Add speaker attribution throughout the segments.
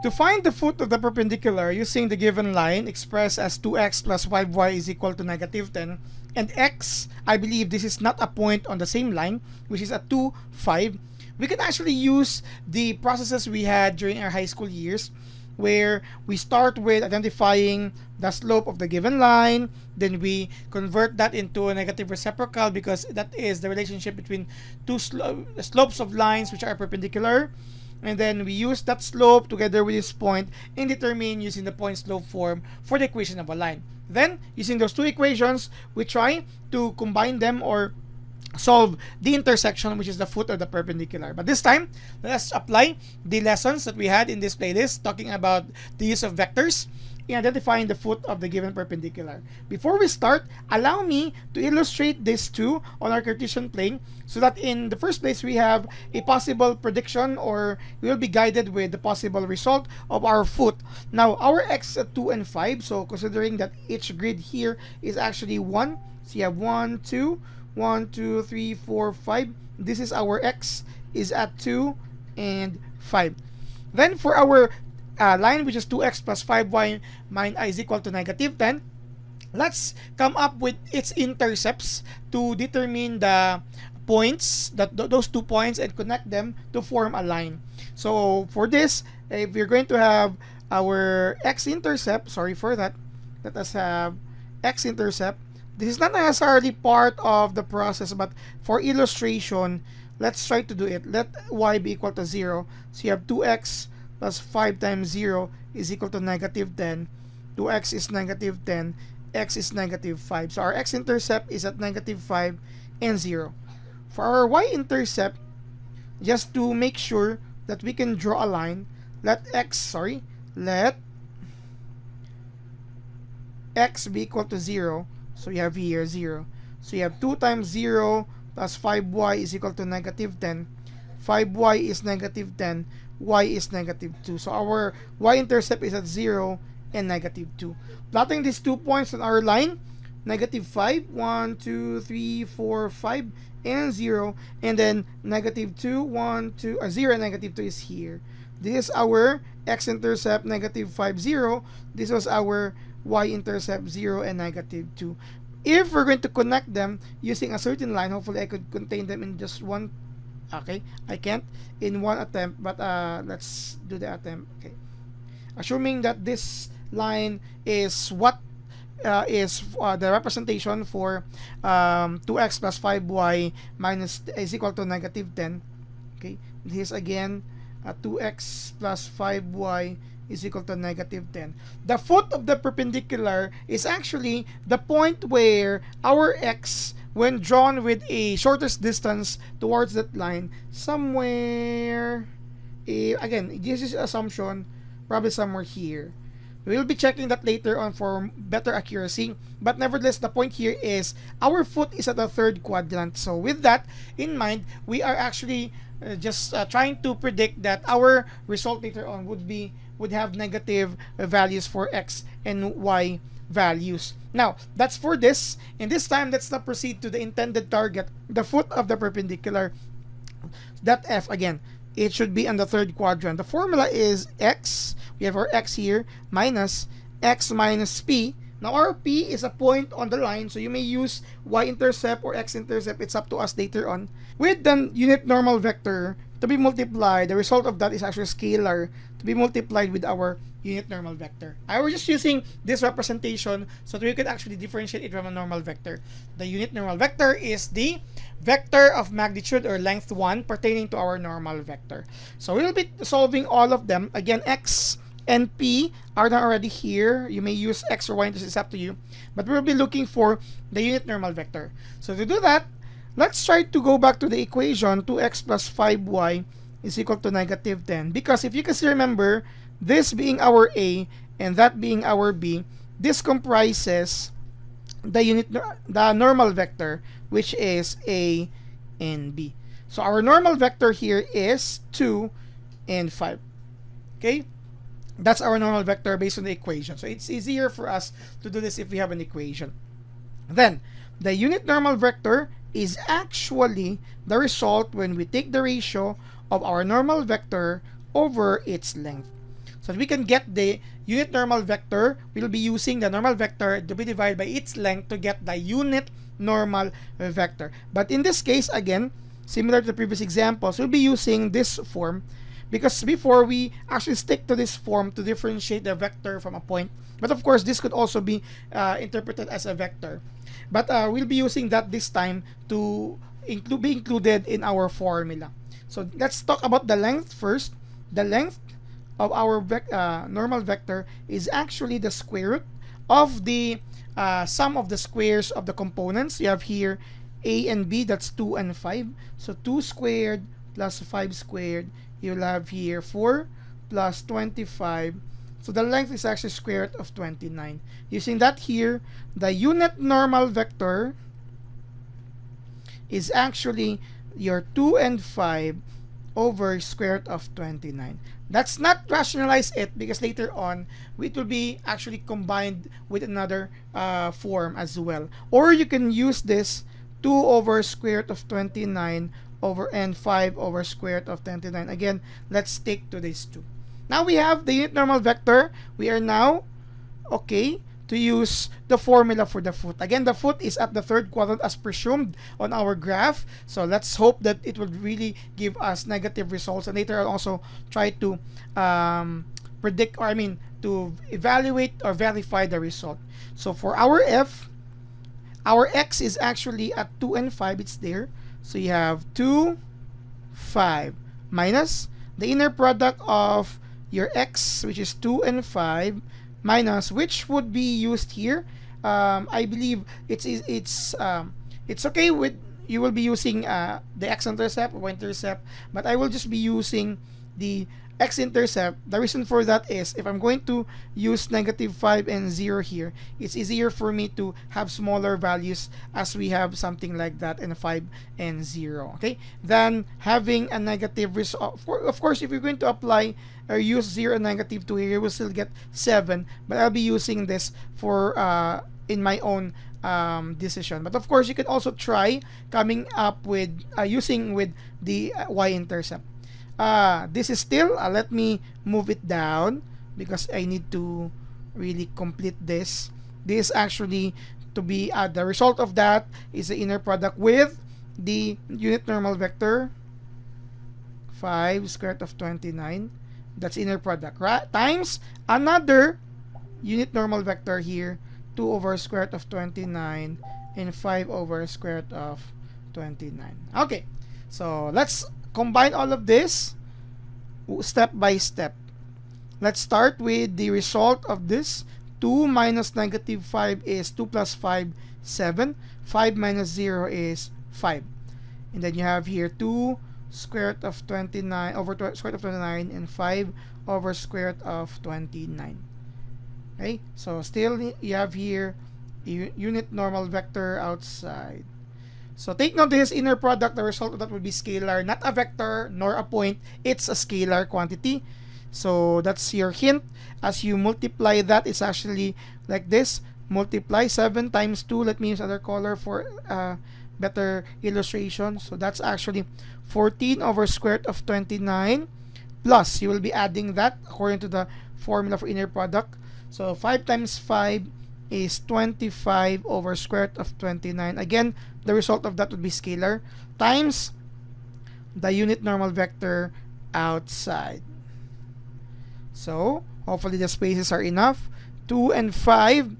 Speaker 1: To find the foot of the perpendicular using the given line expressed as 2x plus 5y is equal to negative 10, and x, I believe this is not a point on the same line, which is at 2, 5, we can actually use the processes we had during our high school years, where we start with identifying the slope of the given line, then we convert that into a negative reciprocal because that is the relationship between two slopes of lines which are perpendicular, and then we use that slope together with this point and determine using the point slope form for the equation of a line. Then, using those two equations, we try to combine them or solve the intersection, which is the foot of the perpendicular. But this time, let's apply the lessons that we had in this playlist talking about the use of vectors in identifying the foot of the given perpendicular. Before we start, allow me to illustrate this too on our Cartesian plane so that in the first place we have a possible prediction, or we will be guided with the possible result of our foot. Now, our x at 2 and 5, so considering that each grid here is actually 1, so you have 1, 2, 1, 2, 3, 4, 5. This is our x is at 2 and 5. Then for our line, which is 2x plus 5y minus I is equal to negative 10, let's come up with its intercepts to determine the points, those 2 points, and connect them to form a line. So for this, if we're going to have our x-intercept, sorry for that, let us have x-intercept. This is not necessarily part of the process, but for illustration, let's try to do it. Let y be equal to 0. So you have 2x plus 5 times 0 is equal to negative 10. 2x is negative 10. X is negative 5. So our x-intercept is at negative 5 and 0. For our y-intercept, just to make sure that we can draw a line, let x be equal to 0. So you have here 0. So you have 2 times 0 plus 5y is equal to negative 10. 5y is negative 10. Y is negative 2. So our y-intercept is at 0 and negative 2. Plotting these 2 points on our line, negative 5, 1, 2, 3, 4, 5, and 0. And then negative 2, 1, 2, 0 and negative 2 is here. This is our x-intercept, negative 5, 0. This was our y-intercept, 0 and negative 2. If we're going to connect them using a certain line, hopefully I could contain them in just one. Okay, I can't in one attempt, but let's do the attempt. Okay, assuming that this line is what is the representation for 2x plus 5y minus is equal to negative 10. Okay, this is again 2x plus 5y is equal to negative 10. The foot of the perpendicular is actually the point where our x, when drawn with a shortest distance towards that line, somewhere, again, this is assumption, probably somewhere here. We'll be checking that later on for better accuracy, but nevertheless, the point here is our foot is at the third quadrant. So with that in mind, we are actually just trying to predict that our result later on would have negative values for x and y values. Now, that's for this. And this time, let's now proceed to the intended target, the foot of the perpendicular. That f, again, it should be on the third quadrant. The formula is x, we have our x here, minus x minus p. Now, our p is a point on the line, so you may use y-intercept or x-intercept. It's up to us later on. With the unit normal vector to be multiplied, the result of that is actually scalar to be multiplied with our unit normal vector. I was just using this representation so that we could actually differentiate it from a normal vector. The unit normal vector is the vector of magnitude or length 1 pertaining to our normal vector. So we will be solving all of them. Again, x and p are not already here. You may use x or y, it's up to you. But we'll be looking for the unit normal vector. So to do that, let's try to go back to the equation 2x plus 5y is equal to negative 10. Because if you can still remember, this being our a and that being our b, this comprises the normal vector, which is a and b. So our normal vector here is 2 and 5. Okay? That's our normal vector based on the equation. So it's easier for us to do this if we have an equation. Then, the unit normal vector is actually the result when we take the ratio of our normal vector over its length. So we can get the unit normal vector, we'll be using the normal vector to be divided by its length to get the unit normal vector. But in this case, again, similar to the previous examples, we'll be using this form because before we actually stick to this form to differentiate the vector from a point. But of course, this could also be interpreted as a vector. But we'll be using that this time to be included in our formula. So let's talk about the length first. The length of our normal vector is actually the square root of the sum of the squares of the components. You have here a and b, that's 2 and 5. So 2 squared plus 5 squared. You'll have here 4 plus 25. So the length is actually square root of 29. Using that here, the unit normal vector is actually your 2 and 5 over square root of 29. Let's not rationalize it because later on it will be actually combined with another form as well. Or you can use this 2 over square root of 29 over and 5 over square root of 29. Again, let's stick to these two. Now we have the unit normal vector. We are now okay to use the formula for the foot. Again, the foot is at the third quadrant as presumed on our graph. So let's hope that it will really give us negative results. And later I'll also try to predict, or I mean, to evaluate or verify the result. So for our f, our x is actually at 2 and 5. It's there. So you have 2, 5 minus the inner product of your x, which is 2 and 5, minus, which would be used here. I believe it's okay with, you will be using the x-intercept or y-intercept, but I will just be using the x-intercept. The reason for that is if I'm going to use -5 and 0 here, it's easier for me to have smaller values as we have something like that in 5 and 0, okay, than having a negative result. Of course, if you're going to apply or use 0 and -2 here, you will still get 7, but I'll be using this for in my own decision. But of course, you can also try coming up with using with the y-intercept. This is still, let me move it down because I need to really complete this. This actually to be the result of that is the inner product with the unit normal vector 5 square root of 29. That's inner product, right? Times another unit normal vector here, 2 over square root of 29 and 5 over square root of 29. Okay, so let's combine all of this step by step. Let's start with the result of this. 2 minus -5 is 2 plus 5, 7. 5 minus 0 is 5. And then you have here 2 square root of 29 over square root of 29 and 5 over square root of 29. Okay, so still you have here unit normal vector outside. So take note, this inner product, the result of that will be scalar, not a vector nor a point. It's a scalar quantity. So that's your hint. As you multiply that, it's actually like this. Multiply 7 times 2. Let me use other color for better illustration. So that's actually 14 over square root of 29 plus, you will be adding that according to the formula for inner product. So 5 times 5 is 25 over square root of 29. Again, the result of that would be scalar times the unit normal vector outside. So hopefully the spaces are enough. 2 and 5,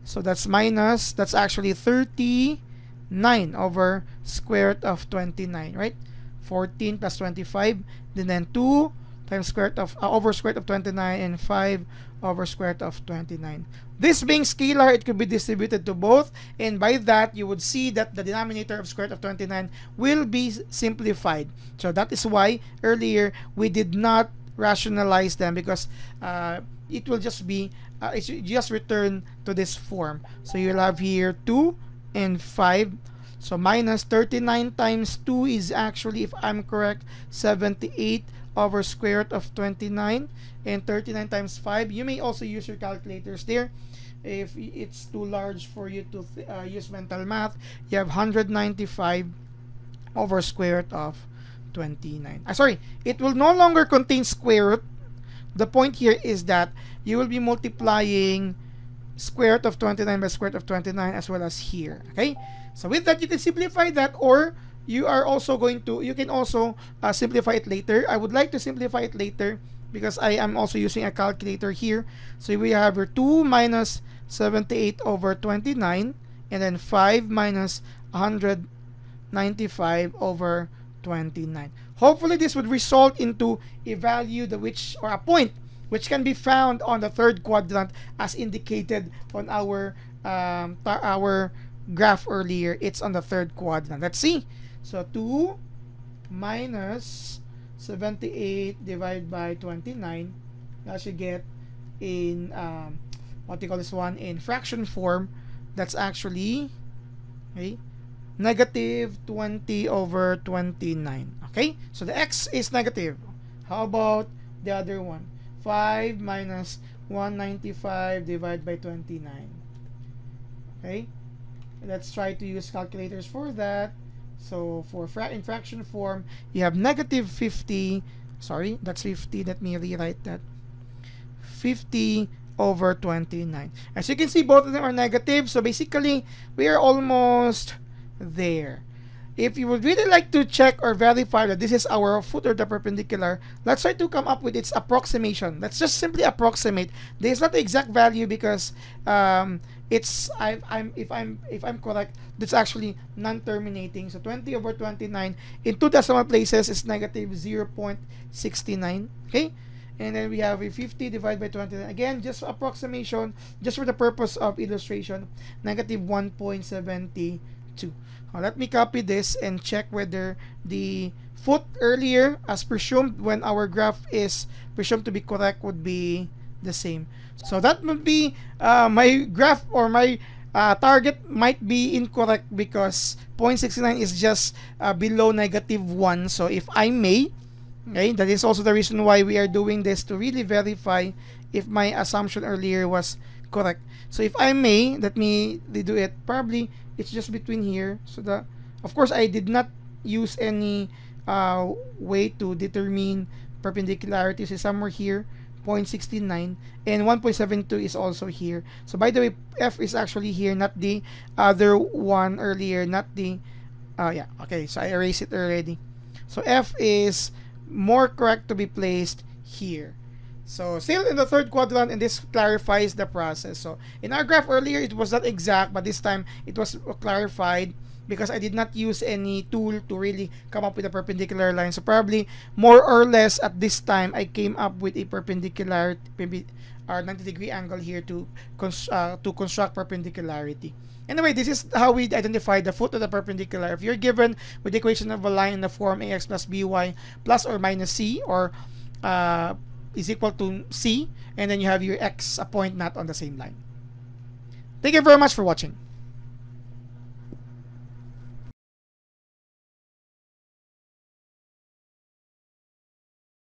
Speaker 1: so that's minus, that's actually 39 over square root of 29, right? 14 plus 25, then 2 times square root of over square root of 29 and 5 over square root of 29. This being scalar, it could be distributed to both, and by that you would see that the denominator of square root of 29 will be simplified. So that is why earlier we did not rationalize them, because it will just be it should just return to this form. So you'll have here 2 and 5. So minus 39 times 2 is actually, if I'm correct, 78 over square root of 29, and 39 times 5, you may also use your calculators there if it's too large for you to use mental math. You have 195 over square root of 29. Sorry, it will no longer contain square root. the point here is that you will be multiplying square root of 29 by square root of 29 as well as here. Okay, so with that you can simplify that, or you are also going to, you can also simplify it later. I would like to simplify it later because I am also using a calculator here. So we have your 2 minus 78 over 29, and then 5 minus 195 over 29. Hopefully this would result into a value that which, or a point which can be found on the third quadrant as indicated on our graph earlier. It's on the third quadrant. Let's see. So 2 minus 78 divided by 29, that should get in what do you call this one, in fraction form. That's actually, okay, negative 20 over 29. Okay, so the x is negative. How about the other one? 5 minus 195 divided by 29. Okay, let's try to use calculators for that. So for in fraction form, you have negative 50, sorry, that's 50, let me rewrite that, 50 over 29. As you can see, both of them are negative, so basically we are almost there. If you would really like to check or verify that this is our foot or the perpendicular, let's try to come up with its approximation. Let's just simply approximate. This is not the exact value because it's if I'm correct, that's actually non-terminating. So 20 over 29 in two decimal places is negative 0.69. Okay, and then we have a 50 divided by 29. Again, just approximation, just for the purpose of illustration, negative 1.72. Let me copy this and check whether the foot earlier, as presumed when our graph is presumed to be correct, would be the same. So that would be my graph, or my target might be incorrect because 0.69 is just below negative 1. So if I may, okay, that is also the reason why we are doing this, to really verify if my assumption earlier was correct. So if I may, let me redo it. Probably it's just between here. So of course I did not use any way to determine perpendicularity. So somewhere here, 0.69, and 1.72 is also here. So by the way, F is actually here, not the other one earlier, not the yeah, okay, so I erased it already. So F is more correct to be placed here. So still in the third quadrant, and this clarifies the process. So in our graph earlier, it was not exact, but this time it was clarified because I did not use any tool to really come up with a perpendicular line. So probably more or less at this time, I came up with a perpendicular, maybe our 90-degree angle here to construct perpendicularity. Anyway, this is how we identify the foot of the perpendicular. If you're given with the equation of a line in the form ax plus by plus or minus c, or is equal to c, and then you have your x, a point not on the same line. Thank you very much for watching.